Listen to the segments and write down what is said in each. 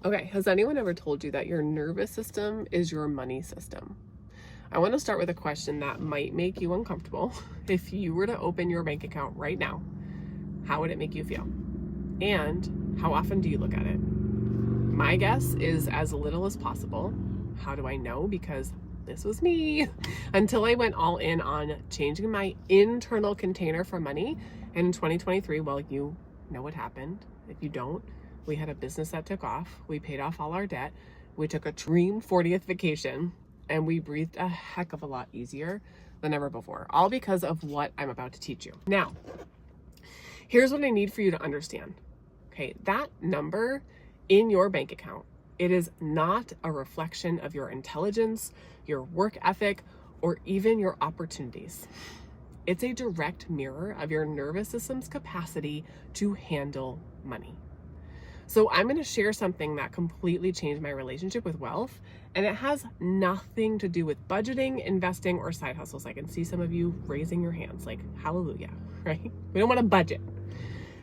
Okay, has anyone ever told you that your nervous system is your money system? I want to start with a question that might make you uncomfortable. If you were to open your bank account right now, how would it make you feel? And how often do you look at it? My guess is as little as possible. How do I know? Because this was me until I went all in on changing my internal container for money. And in 2023, well, you know what happened. If you don't, we had a business that took off. We paid off all our debt. We took a dream 40th vacation, and we breathed a heck of a lot easier than ever before, all because of what I'm about to teach you. Now, here's what I need for you to understand. Okay, that number in your bank account, it is not a reflection of your intelligence, your work ethic, or even your opportunities. It's a direct mirror of your nervous system's capacity to handle money. So I'm going to share something that completely changed my relationship with wealth, and it has nothing to do with budgeting, investing, or side hustles. I can see some of you raising your hands like, hallelujah, right? We don't want to budget.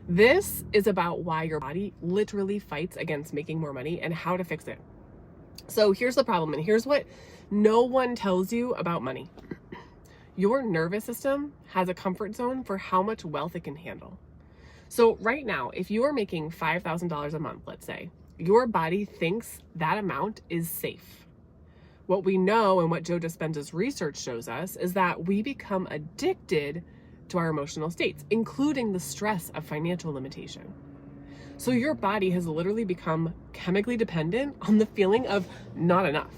This is about why your body literally fights against making more money and how to fix it. So here's the problem, and here's what no one tells you about money. Your nervous system has a comfort zone for how much wealth it can handle. So right now, if you are making $5,000 a month, let's say, your body thinks that amount is safe. What we know and what Joe Dispenza's research shows us is that we become addicted to our emotional states, including the stress of financial limitation. So your body has literally become chemically dependent on the feeling of not enough.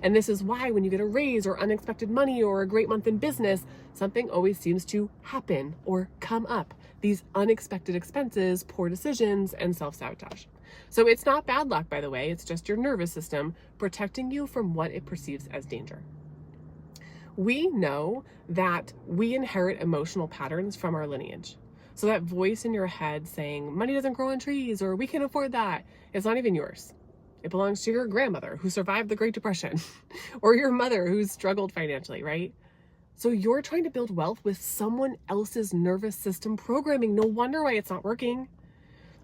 And this is why when you get a raise or unexpected money or a great month in business, something always seems to happen or come up. These unexpected expenses, poor decisions, and self-sabotage. So it's not bad luck, by the way. It's just your nervous system protecting you from what it perceives as danger. We know that we inherit emotional patterns from our lineage. So that voice in your head saying, money doesn't grow on trees, or we can't afford that, it's not even yours. It belongs to your grandmother who survived the Great Depression, or your mother who's struggled financially, right? So you're trying to build wealth with someone else's nervous system programming. No wonder why it's not working.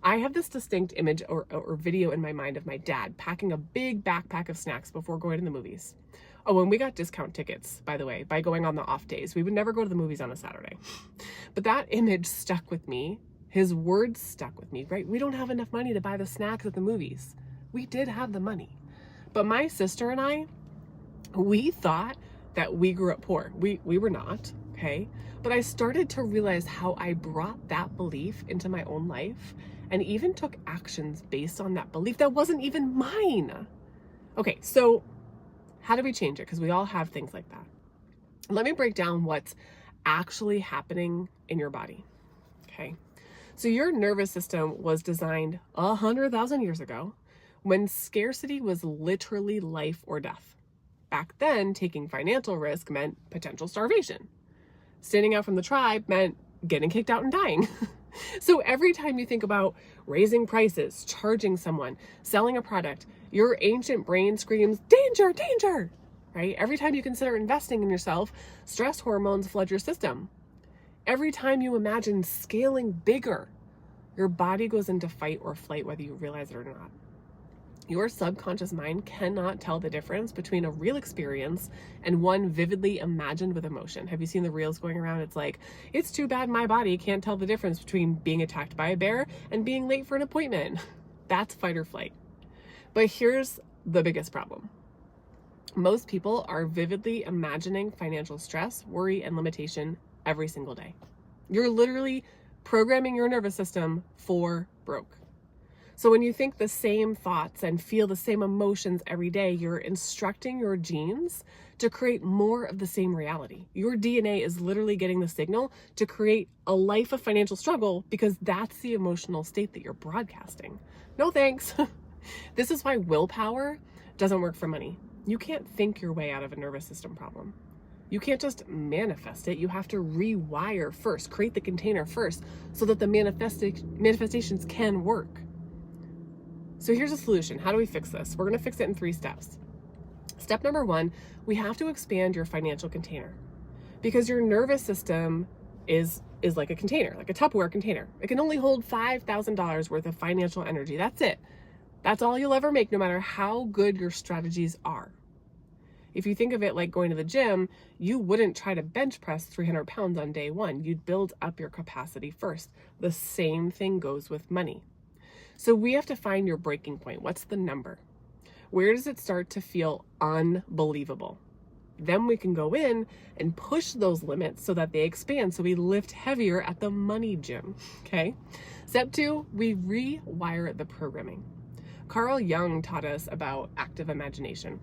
I have this distinct image or video in my mind of my dad packing a big backpack of snacks before going to the movies. Oh, and we got discount tickets, by the way, by going on the off days. We would never go to the movies on a Saturday. But that image stuck with me. His words stuck with me, right? We don't have enough money to buy the snacks at the movies. We did have the money. But my sister and I, we thought that we grew up poor. We were not, okay? But I started to realize how I brought that belief into my own life and even took actions based on that belief that wasn't even mine. Okay, so how do we change it? Because we all have things like that. Let me break down what's actually happening in your body, okay? So your nervous system was designed 100,000 years ago when scarcity was literally life or death. Back then, taking financial risk meant potential starvation. Standing out from the tribe meant getting kicked out and dying. So every time you think about raising prices, charging someone, selling a product, your ancient brain screams, danger, danger, right? Every time you consider investing in yourself, stress hormones flood your system. Every time you imagine scaling bigger, your body goes into fight or flight, whether you realize it or not. Your subconscious mind cannot tell the difference between a real experience and one vividly imagined with emotion. Have you seen the reels going around? It's like, it's too bad my body can't tell the difference between being attacked by a bear and being late for an appointment. That's fight or flight. But here's the biggest problem. Most people are vividly imagining financial stress, worry, and limitation every single day. You're literally programming your nervous system for broke. So when you think the same thoughts and feel the same emotions every day, you're instructing your genes to create more of the same reality. Your DNA is literally getting the signal to create a life of financial struggle because that's the emotional state that you're broadcasting. No thanks. This is why willpower doesn't work for money. You can't think your way out of a nervous system problem. You can't just manifest it. You have to rewire first, create the container first so that the manifestations can work. So here's a solution. How do we fix this? We're going to fix it in 3 steps. Step number 1, we have to expand your financial container because your nervous system is like a container, like a Tupperware container. It can only hold $5,000 worth of financial energy. That's it. That's all you'll ever make, no matter how good your strategies are. If you think of it like going to the gym, you wouldn't try to bench press 300 pounds on day one. You'd build up your capacity first. The same thing goes with money. So we have to find your breaking point. What's the number? Where does it start to feel unbelievable? Then we can go in and push those limits so that they expand. So we lift heavier at the money gym. Okay. Step 2, we rewire the programming. Carl Jung taught us about active imagination.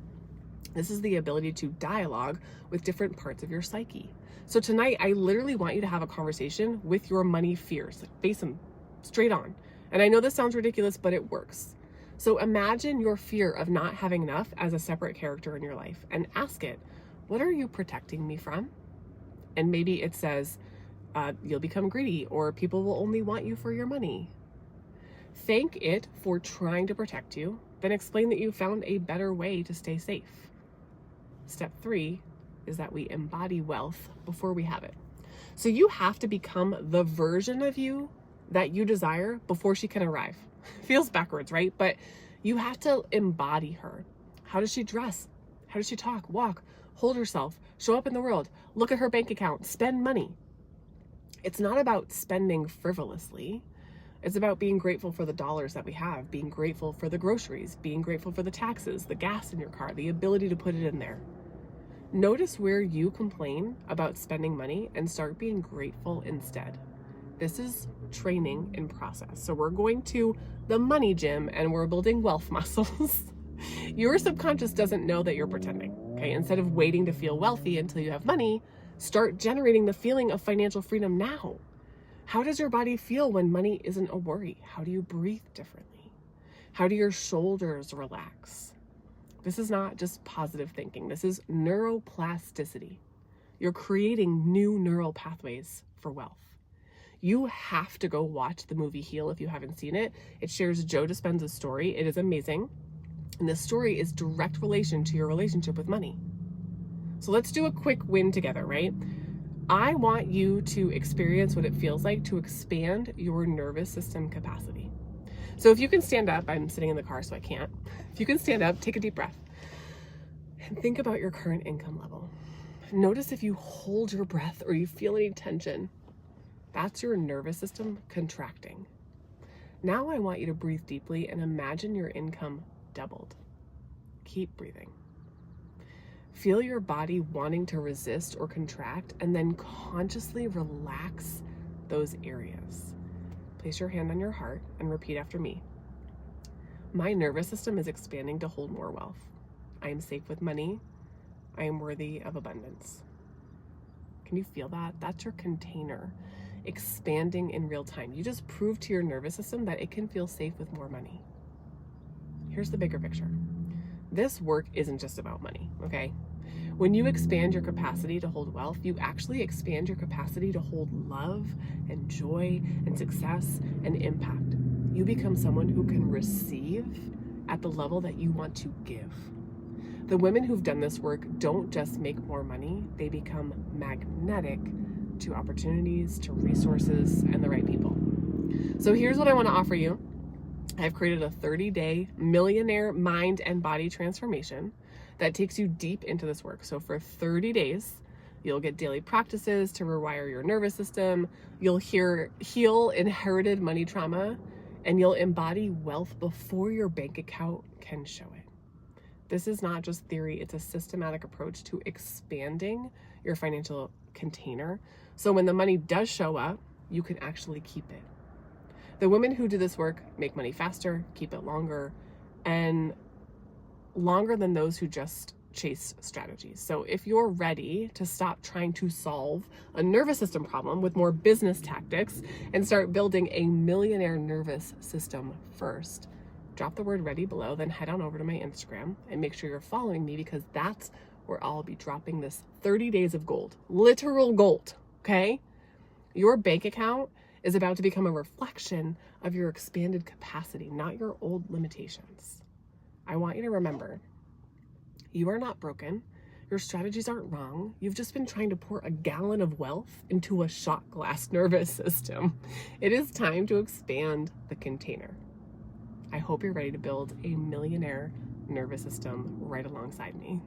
This is the ability to dialogue with different parts of your psyche. So tonight, I literally want you to have a conversation with your money fears. Like, face them straight on. And I know this sounds ridiculous, but it works. So imagine your fear of not having enough as a separate character in your life and ask it, what are you protecting me from? And maybe it says, you'll become greedy, or people will only want you for your money. Thank it for trying to protect you, then explain that you found a better way to stay safe. Step 3 is that we embody wealth before we have it. So you have to become the version of you that you desire before she can arrive. Feels backwards, right? But you have to embody her. How does she dress? How does she talk, walk, hold herself, show up in the world, look at her bank account, spend money? It's not about spending frivolously. It's about being grateful for the dollars that we have, being grateful for the groceries, being grateful for the taxes, the gas in your car, the ability to put it in there. Notice where you complain about spending money and start being grateful instead. This is training in process. So we're going to the money gym and we're building wealth muscles. Your subconscious doesn't know that you're pretending. Okay, instead of waiting to feel wealthy until you have money, start generating the feeling of financial freedom now. How does your body feel when money isn't a worry? How do you breathe differently? How do your shoulders relax? This is not just positive thinking. This is neuroplasticity. You're creating new neural pathways for wealth. You have to go watch the movie Heal if you haven't seen it. It shares Joe Dispenza's story. It is amazing. And this story is direct relation to your relationship with money. So let's do a quick win together, right? I want you to experience what it feels like to expand your nervous system capacity. So if you can stand up, I'm sitting in the car so I can't. If you can stand up, take a deep breath and think about your current income level. Notice if you hold your breath or you feel any tension. That's your nervous system contracting. Now I want you to breathe deeply and imagine your income doubled. Keep breathing. Feel your body wanting to resist or contract, and then consciously relax those areas. Place your hand on your heart and repeat after me. My nervous system is expanding to hold more wealth. I am safe with money. I am worthy of abundance. Can you feel that? That's your container expanding in real time. You just prove to your nervous system that it can feel safe with more money. Here's the bigger picture. This work isn't just about money, okay? When you expand your capacity to hold wealth, you actually expand your capacity to hold love and joy and success and impact. You become someone who can receive at the level that you want to give. The women who've done this work don't just make more money, they become magnetic to opportunities, to resources, and the right people. So here's what I want to offer you. I've created a 30-day millionaire mind and body transformation that takes you deep into this work. So for 30 days, you'll get daily practices to rewire your nervous system. You'll heal inherited money trauma, and you'll embody wealth before your bank account can show it. This is not just theory, it's a systematic approach to expanding your financial container. So when the money does show up, you can actually keep it. The women who do this work make money faster, keep it longer, and longer than those who just chase strategies. So if you're ready to stop trying to solve a nervous system problem with more business tactics and start building a millionaire nervous system first, drop the word ready below, then head on over to my Instagram and make sure you're following me, because that's where I'll be dropping this 30 days of gold, literal gold, okay? Your bank account is about to become a reflection of your expanded capacity, not your old limitations. I want you to remember, you are not broken. Your strategies aren't wrong. You've just been trying to pour a gallon of wealth into a shot glass nervous system. It is time to expand the container. I hope you're ready to build a millionaire nervous system right alongside me.